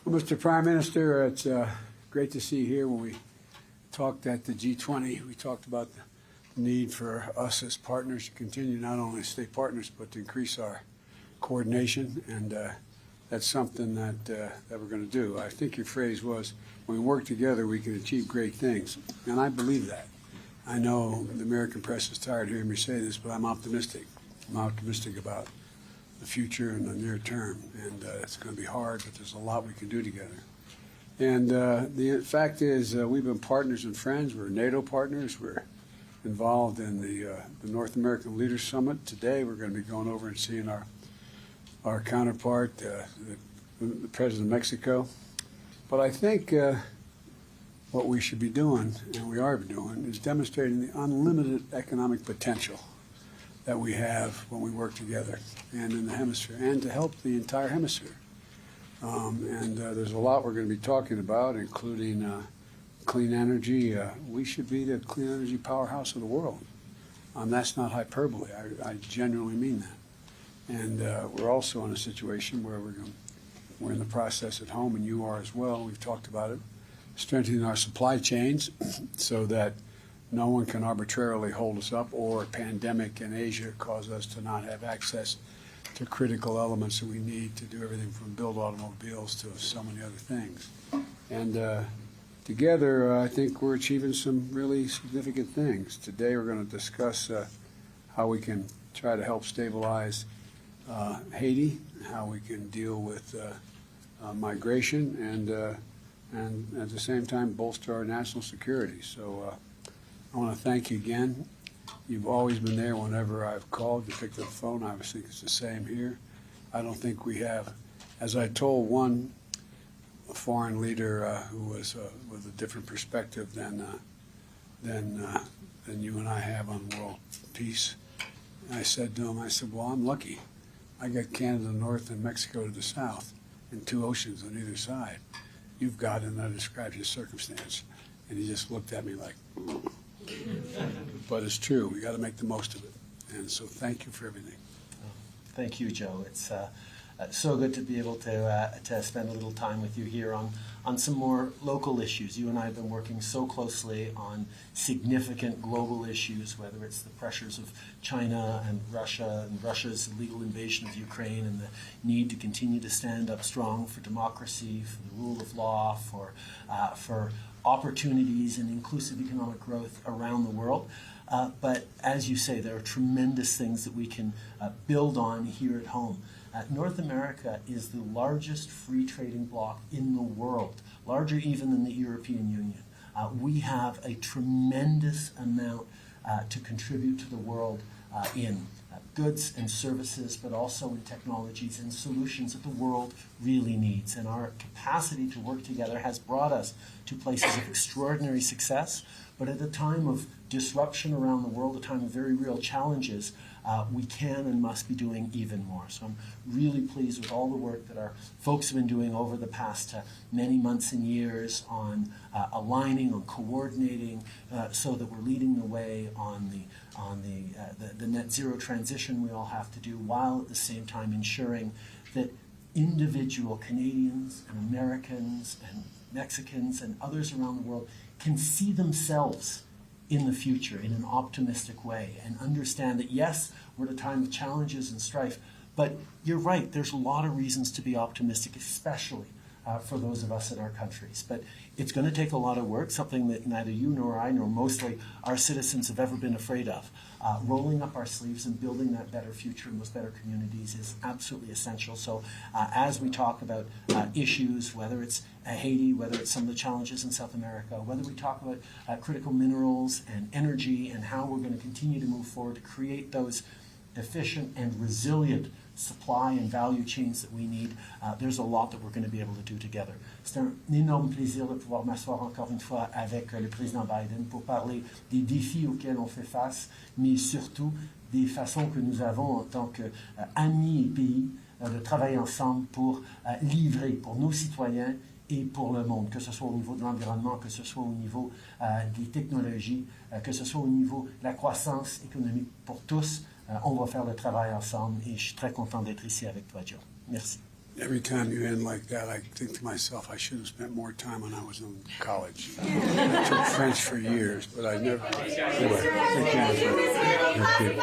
Well, Mr. Prime Minister, it's great to see you here. When we talked at the G20, we talked about the need for us as partners to continue not only to stay partners, but to increase our coordination, and that's something that we're going to do. I think your phrase was, when we work together, we can achieve great things, and I believe that. I know the American press is tired of hearing me say this, but I'm optimistic. I'm optimistic about the future and the near term, and it's going to be hard, but there's a lot we can do together. And the fact is, we've been partners and friends. We're NATO partners. We're involved in the North American Leaders Summit. Today, we're going to be going over and seeing our counterpart, the President of Mexico. But I think what we should be doing, and we are doing, is demonstrating the unlimited economic potential that we have when we work together and in the hemisphere, and to help the entire hemisphere. There's a lot we're going to be talking about, including clean energy. We should be the clean energy powerhouse of the world. That's not hyperbole. I genuinely mean that. And we're also in a situation where we're in the process at home, and you are as well. We've talked about it, strengthening our supply chains so that no one can arbitrarily hold us up, or a pandemic in Asia cause us to not have access to critical elements that we need to do everything from build automobiles to so many other things. And together, I think we're achieving some really significant things. Today, we're going to discuss how we can try to help stabilize Haiti, how we can deal with migration, and at the same time bolster our national security. So I want to thank you again. You've always been there whenever I've called. You picked up the phone. I think it's the same here. I don't think we have, as I told one foreign leader who was with a different perspective than you and I have on world peace. I said to him, I said, well, I'm lucky. I got Canada to the north and Mexico to the south, and two oceans on either side. You've got, and that describes your circumstance. And he just looked at me like, but it's true. We got to make the most of it. And so thank you for everything. Thank you, Joe. It's so good to be able to spend a little time with you here on some more local issues. You and I have been working so closely on significant global issues, whether it's the pressures of China and Russia's illegal invasion of Ukraine, and the need to continue to stand up strong for democracy, for the rule of law, for opportunities and inclusive economic growth around the world. But as you say, there are tremendous things that we can build on here at home. North America is the largest free trading bloc in the world, larger even than the European Union. We have a tremendous amount to contribute to the world in goods and services, but also in technologies and solutions that the world really needs. And our capacity to work together has brought us to places of extraordinary success, but at a time of disruption around the world, a time of very real challenges, we can and must be doing even more. So I'm really pleased with all the work that our folks have been doing over the past many months and years on aligning, on coordinating, so that we're leading the way on the net zero transition we all have to do, while at the same time ensuring that individual Canadians and Americans and Mexicans and others around the world can see themselves in the future in an optimistic way, and understand that, yes, we're at a time of challenges and strife, but you're right, there's a lot of reasons to be optimistic, especially for those of us in our countries. But it's going to take a lot of work, something that neither you nor I nor mostly our citizens have ever been afraid of. Rolling up our sleeves and building that better future in those better communities is absolutely essential. So as we talk about issues, whether it's Haiti, whether it's some of the challenges in South America, whether we talk about critical minerals and energy and how we're going to continue to move forward to create those efficient and resilient supply and value chains that we need, there's a lot that we're going to be able to do together. C'est un énorme plaisir de pouvoir m'asseoir encore une fois avec le président Biden pour parler des défis auxquels on fait face, mais surtout des façons que nous avons en tant qu'amis et pays de travailler ensemble pour livrer pour nos citoyens et pour le monde, que ce soit au niveau de l'environnement, que ce soit au niveau des technologies, que ce soit au niveau de la croissance économique pour tous. On va faire le travail ensemble, et je suis très content d'être ici avec toi, Joe. Merci. every time you end like that, I think to myself, I should have spent more time when I was in college. I took French for years, but I never. Anyway, take care. Thank you.